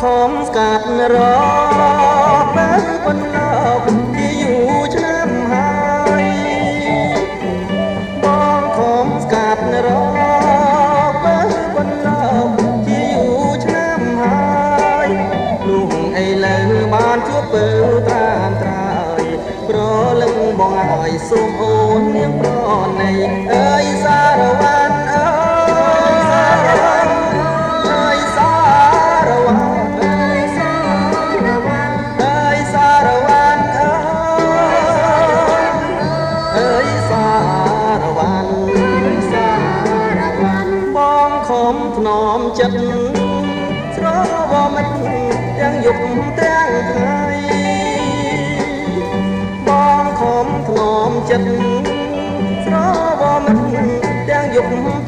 ខំស្កាត់រកបើបណ្ដប់ជាយូរឆ្នាំហើយបងខំស្កាត់រកបើបណ្ដប់ជាយូរឆ្នាំហើយលុះឥឡូវបានជួបពើត្រានត្រើយប្រលឹងបងឲ្យសូមអូននាងប្រណីអើយសារវ៉ាន់អើយសារវ៉ាន់អើយសារវ៉ាន់អើយសារវ៉ាន់បងខំថ្នមចិត្តស្រវមិត្តទាំងយប់ទាំងថ្ងៃបងខំថ្នមចិត្តស្រវមិត្តទាំងយប់